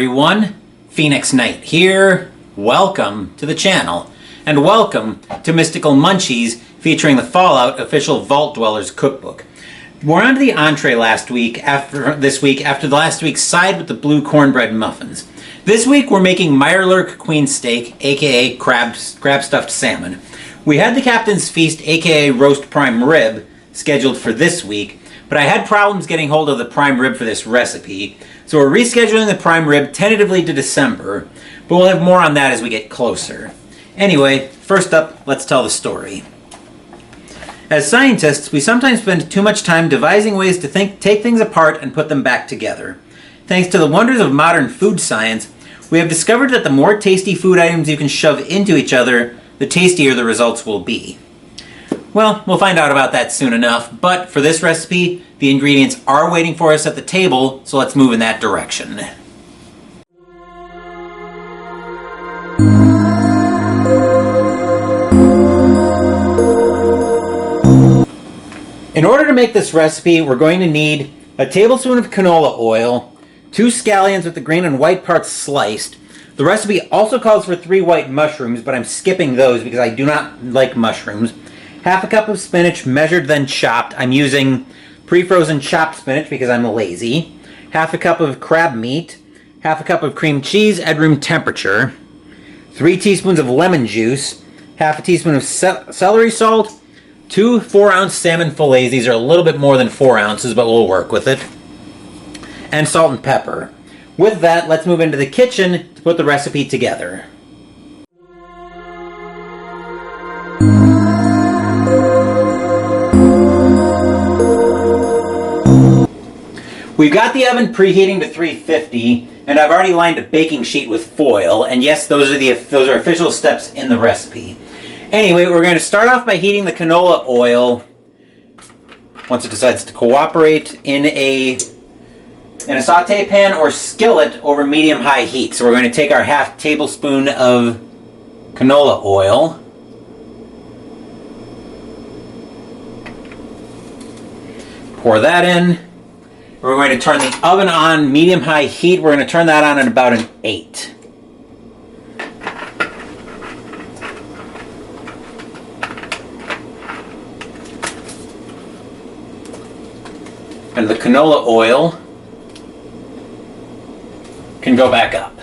everyone, Phoenix Knight here. Welcome to the channel, and welcome to Mystical Munchies featuring the Fallout official Vault Dwellers cookbook. We're on to the entree after the last week's side with the blue cornbread muffins. This week we're making Mirelurk Queen Steak, aka crab stuffed salmon. We had the Captain's Feast, aka roast prime rib, scheduled for this week, but I had problems getting hold of the prime rib for this recipe, so we're rescheduling the prime rib tentatively to December, but we'll have more on that as we get closer. Anyway, first up, let's tell the story. As scientists, we sometimes spend too much time devising ways to take things apart and put them back together. Thanks to the wonders of modern food science, we have discovered that the more tasty food items you can shove into each other, the tastier the results will be. Well, we'll find out about that soon enough, but for this recipe, the ingredients are waiting for us at the table, so let's move in that direction. In order to make this recipe, we're going to need a tablespoon of canola oil, 2 scallions with the green and white parts sliced. The recipe also calls for 3 white mushrooms, but I'm skipping those because I do not like mushrooms. Half a cup of spinach, measured then chopped. I'm using pre-frozen chopped spinach because I'm lazy. Half a cup of crab meat. Half a cup of cream cheese at room temperature. 3 teaspoons of lemon juice. Half a teaspoon of celery salt. 2 4-ounce salmon fillets. These are a little bit more than 4 ounces, but we'll work with it. And salt and pepper. With that, let's move into the kitchen to put the recipe together. We've got the oven preheating to 350, and I've already lined a baking sheet with foil, and yes, those are official steps in the recipe. Anyway, we're going to start off by heating the canola oil, once it decides to cooperate, in a sauté pan or skillet over medium-high heat. So we're going to take our half tablespoon of canola oil, pour that in. We're going to turn the oven on medium-high heat. We're going to turn that on at about an 8. And the canola oil can go back up.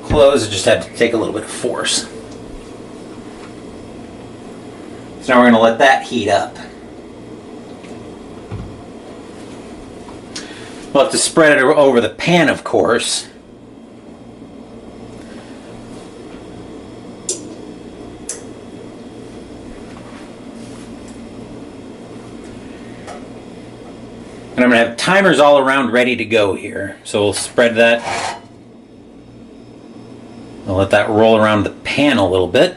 Close, it just had to take a little bit of force. So now we're going to let that heat up. We'll have to spread it over the pan, of course. And I'm going to have timers all around ready to go here. So we'll spread that. I'll let that roll around the pan a little bit.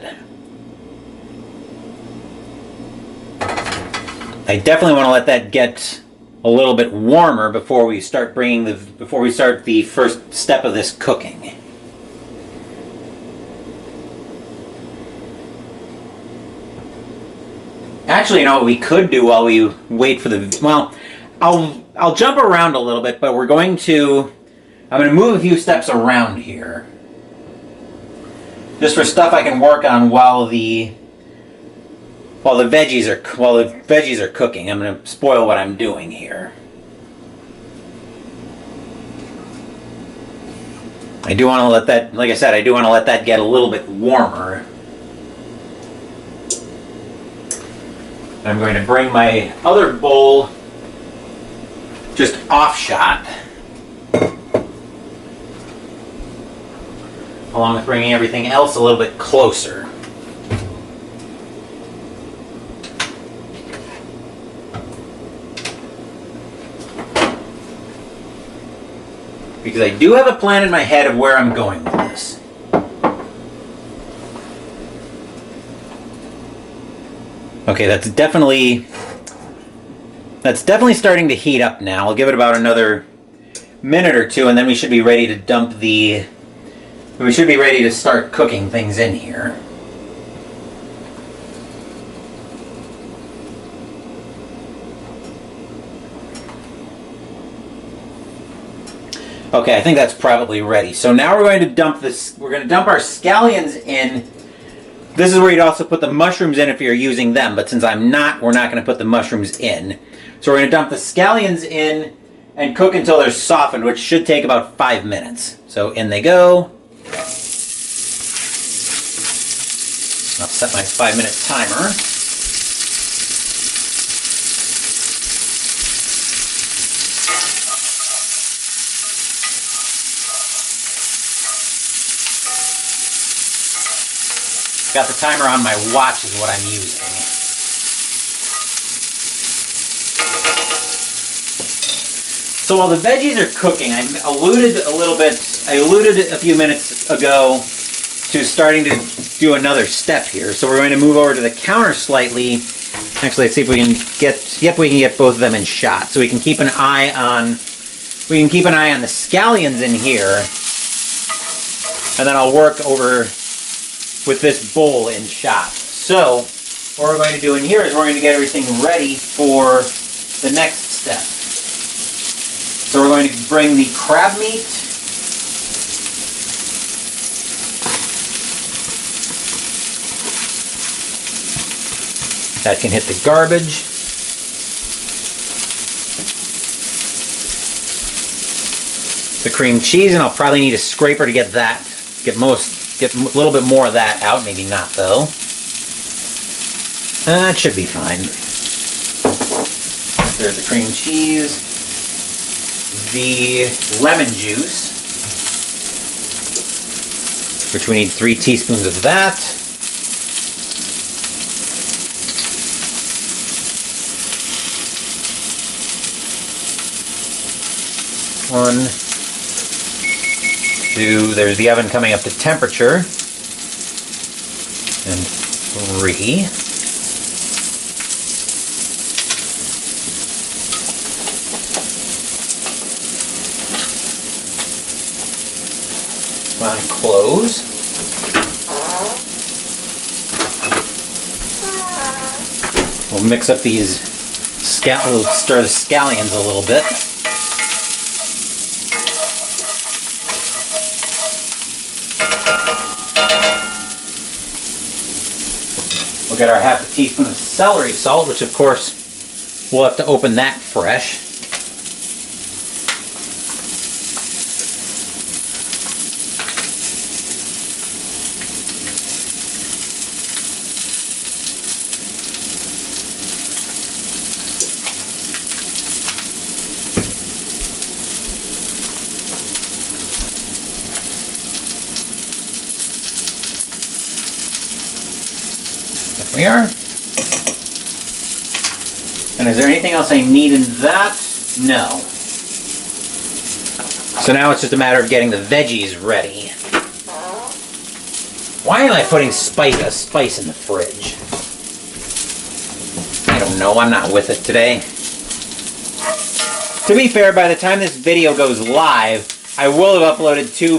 I definitely want to let that get a little bit warmer before we start the first step of this cooking. Actually, you know what we could do while we wait for I'll jump around a little bit, but I'm going to move a few steps around here. Just for stuff I can work on while the veggies are cooking. I'm going to spoil what I'm doing here. I do want to let that, like I said, I do want to let that get a little bit warmer. I'm going to bring my other bowl just off shot, along with bringing everything else a little bit closer. Because I do have a plan in my head of where I'm going with this. Okay, that's definitely starting to heat up now. I'll give it about another minute or two, and then we should be ready to We should be ready to start cooking things in here. Okay, I think that's probably ready. So now we're going to dump this. We're going to dump our scallions in. This is where you'd also put the mushrooms in if you're using them, but since I'm not, we're not going to put the mushrooms in. So we're going to dump the scallions in and cook until they're softened, which should take about 5 minutes. So in they go. I'll set my 5-minute timer. Got the timer on my watch is what I'm using. So while the veggies are cooking, I alluded a few minutes ago to starting to do another step here. So we're going to move over to the counter slightly. Actually, let's see if we can get, yep, we can get both of them in shot. So we can keep an eye on, the scallions in here. And then I'll work over with this bowl in shot. So what we're going to do in here is we're going to get everything ready for the next step. So we're going to bring the crab meat, that can hit the garbage. The cream cheese, and I'll probably need a scraper to get that, get a little bit more of that out, maybe not though. That should be fine. There's the cream cheese. The lemon juice, which we need 3 teaspoons of that. One, 2, there's the oven coming up to temperature. And 3. Close. We'll mix up these we'll stir the scallions a little bit. We'll get our half a teaspoon of celery salt, which of course we'll have to open that fresh. We are. And is there anything else I need in that? No. So now it's just a matter of getting the veggies ready. Why am I putting a spice in the fridge? I don't know, I'm not with it today. To be fair, by the time this video goes live, I will have uploaded 2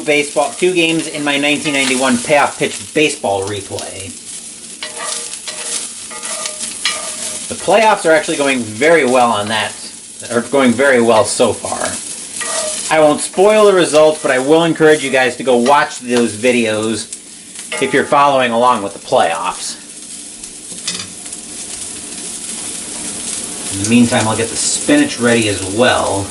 games in my 1991 payoff pitch baseball replay. The playoffs are actually going very well on that, or going very well so far. I won't spoil the results, but I will encourage you guys to go watch those videos if you're following along with the playoffs. In the meantime, I'll get the spinach ready as well.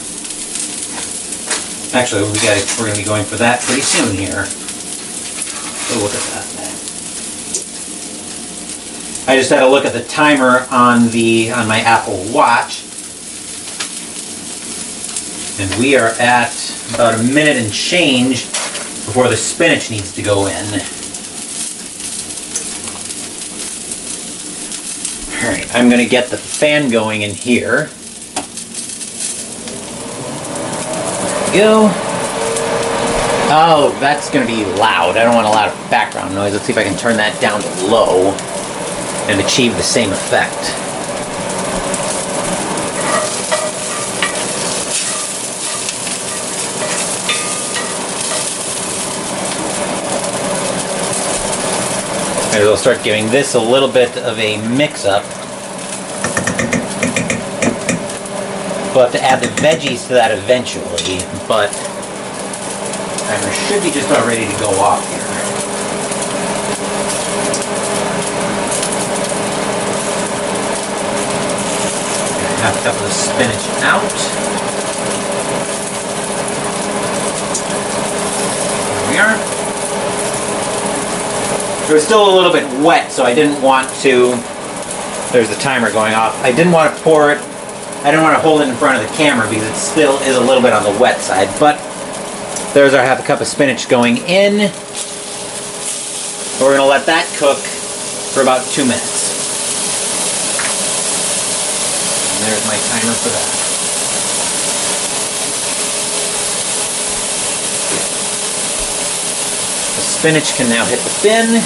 Actually, we're going to be going for that pretty soon here. So look at that. I just had to look at the timer on my Apple Watch, and we are at about a minute and change before the spinach needs to go in. All right, I'm going to get the fan going in here. There we go. Oh, that's going to be loud. I don't want a lot of background noise. Let's see if I can turn that down to low and achieve the same effect. Maybe we'll start giving this a little bit of a mix-up. We'll have to add the veggies to that eventually, but Timer should be just about ready to go off here. Half a cup of the spinach out. There we are. It was still a little bit wet, so I didn't want to... There's the timer going off. I didn't want to pour it. I didn't want to hold it in front of the camera because it still is a little bit on the wet side. But there's our half a cup of spinach going in. We're going to let that cook for about 2 minutes. And there's my timer for that. The spinach can now hit the bin.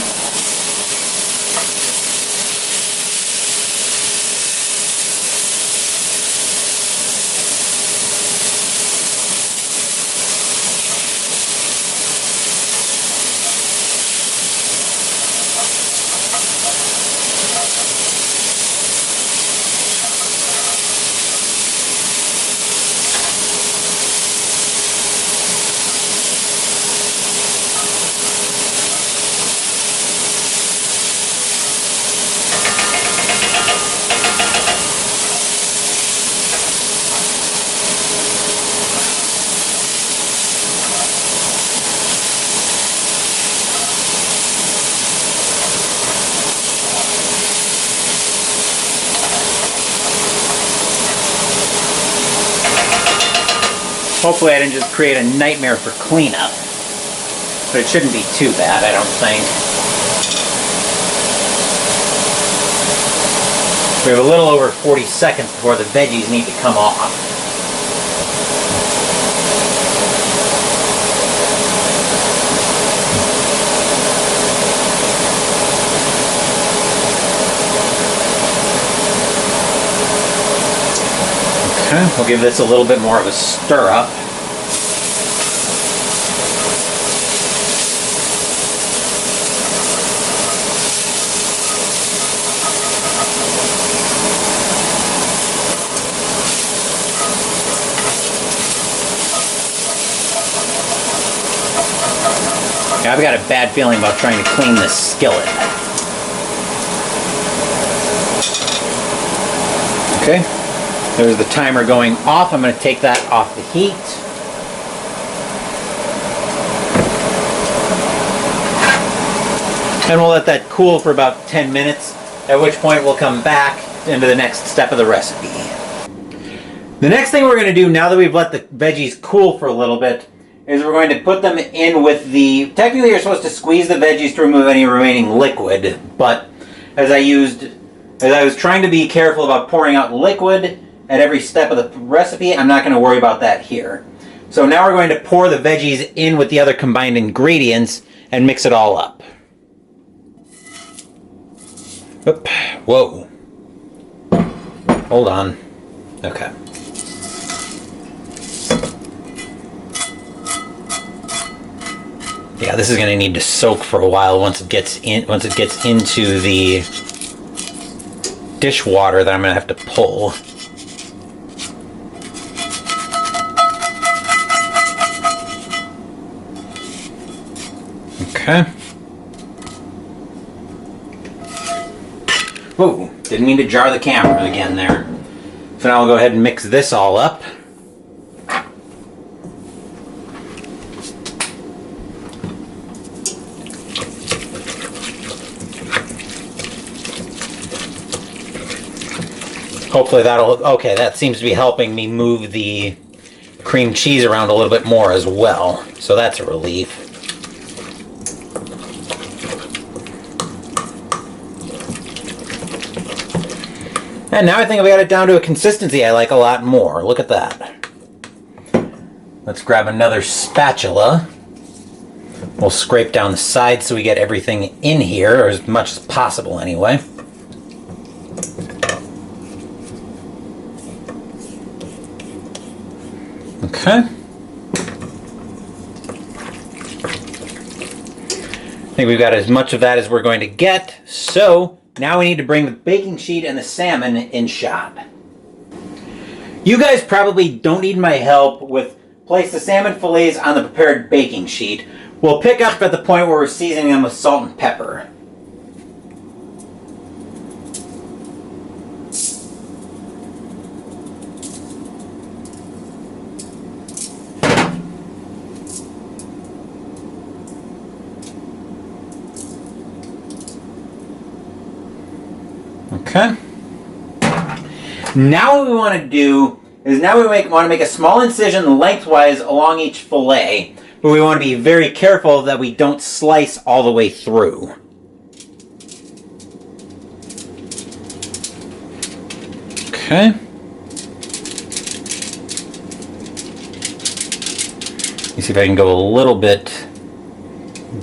Hopefully I didn't just create a nightmare for cleanup. But it shouldn't be too bad, I don't think. We have a little over 40 seconds before the veggies need to come off. Okay, we'll give this a little bit more of a stir up. I've got a bad feeling about trying to clean this skillet. Okay, there's the timer going off. I'm going to take that off the heat. And we'll let that cool for about 10 minutes, at which point we'll come back into the next step of the recipe. The next thing we're going to do, now that we've let the veggies cool for a little bit, is we're going to put them in with the... Technically you're supposed to squeeze the veggies to remove any remaining liquid, but as I was trying to be careful about pouring out liquid at every step of the recipe, I'm not going to worry about that here. So now we're going to pour the veggies in with the other combined ingredients and mix it all up. Oop. Whoa. Hold on. Okay. Yeah, this is going to need to soak for a while once it gets into the dishwater that I'm going to have to pull. Okay. Whoa, didn't mean to jar the camera again there. So now I'll go ahead and mix this all up. Hopefully okay, that seems to be helping me move the cream cheese around a little bit more as well. So that's a relief. And now I think I've got it down to a consistency I like a lot more. Look at that. Let's grab another spatula. We'll scrape down the sides so we get everything in here, or as much as possible anyway. Okay. I think we've got as much of that as we're going to get. So now we need to bring the baking sheet and the salmon in shot. You guys probably don't need my help with place the salmon fillets on the prepared baking sheet. We'll pick up at the point where we're seasoning them with salt and pepper. Okay. Now what we want to do is now we want to make a small incision lengthwise along each fillet, but we want to be very careful that we don't slice all the way through. Okay. Let me see if I can go a little bit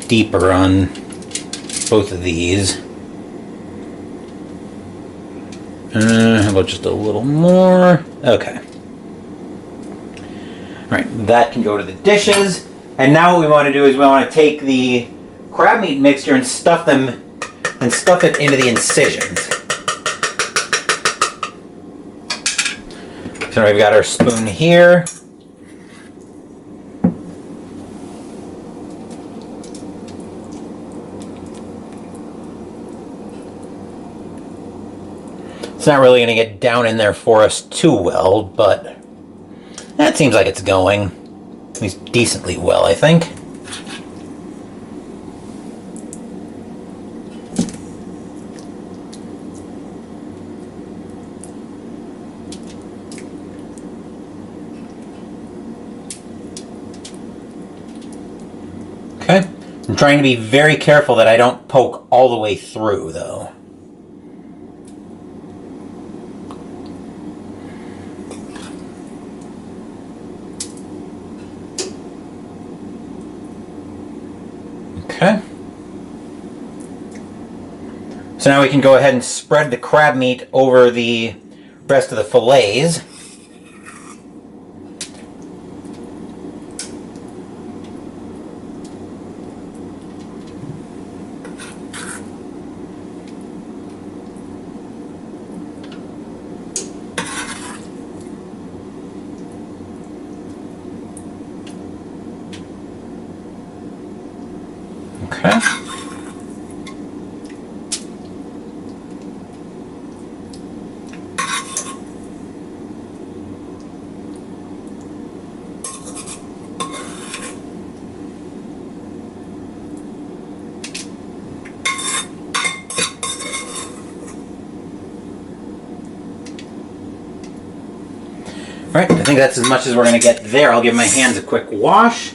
deeper on both of these. How about just a little more? Okay. Alright, that can go to the dishes. And now what we want to do is we want to take the crab meat mixture and stuff it into the incisions. So we've got our spoon here. It's not really going to get down in there for us too well, but that seems like it's going at least decently well, I think. Okay. I'm trying to be very careful that I don't poke all the way through, though. Okay. So now we can go ahead and spread the crab meat over the rest of the fillets. Okay. All right, I think that's as much as we're going to get there. I'll give my hands a quick wash.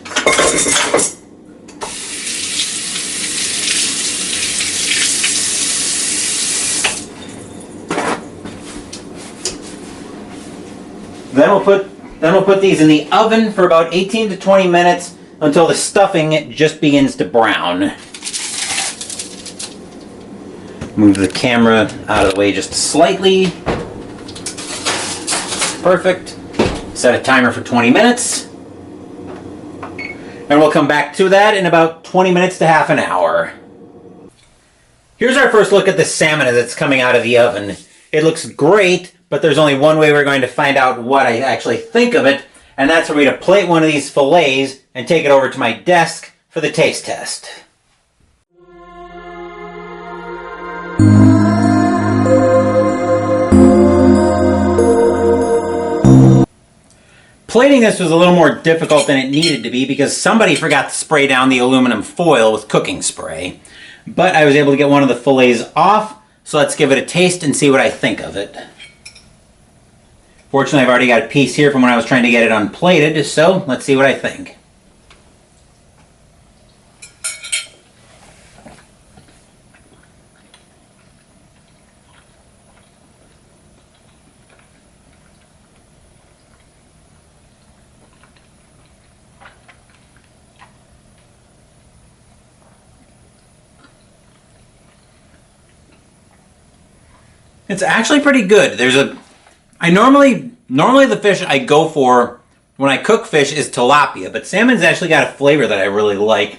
Then we'll put these in the oven for about 18 to 20 minutes until the stuffing just begins to brown. Move the camera out of the way just slightly. Perfect. Set a timer for 20 minutes. And we'll come back to that in about 20 minutes to half an hour. Here's our first look at the salmon as it's coming out of the oven. It looks great, but there's only one way we're going to find out what I actually think of it, and that's for me to plate one of these fillets and take it over to my desk for the taste test. Plating this was a little more difficult than it needed to be because somebody forgot to spray down the aluminum foil with cooking spray. But I was able to get one of the fillets off, so let's give it a taste and see what I think of it. Fortunately, I've already got a piece here from when I was trying to get it unplated, so let's see what I think. It's actually pretty good. Normally the fish I go for when I cook fish is tilapia, but salmon's actually got a flavor that I really like.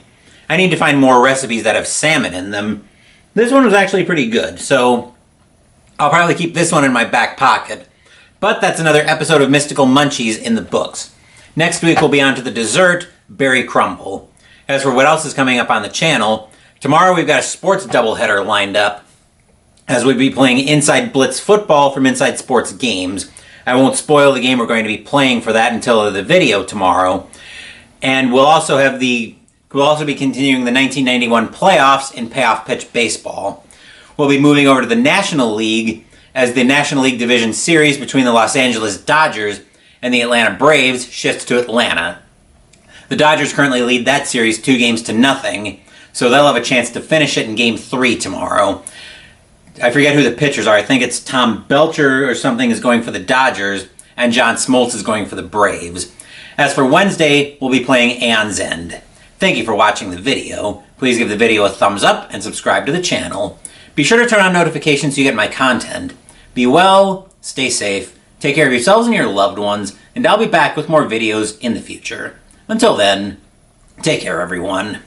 I need to find more recipes that have salmon in them. This one was actually pretty good, so I'll probably keep this one in my back pocket. But that's another episode of Mystical Munchies in the books. Next week we'll be on to the dessert, berry crumble. As for what else is coming up on the channel, tomorrow we've got a sports doubleheader lined up, as we'll be playing Inside Blitz Football from Inside Sports Games. I won't spoil the game we're going to be playing for that until the video tomorrow. And we'll also be continuing the 1991 playoffs in payoff pitch baseball. We'll be moving over to the National League as the National League Division Series between the Los Angeles Dodgers and the Atlanta Braves shifts to Atlanta. The Dodgers currently lead that series 2-0, so they'll have a chance to finish it in Game 3 tomorrow. I forget who the pitchers are. I think it's Tom Belcher or something is going for the Dodgers, and John Smoltz is going for the Braves. As for Wednesday, we'll be playing Ann's End. Thank you for watching the video. Please give the video a thumbs up and subscribe to the channel. Be sure to turn on notifications so you get my content. Be well, stay safe, take care of yourselves and your loved ones, and I'll be back with more videos in the future. Until then, take care everyone.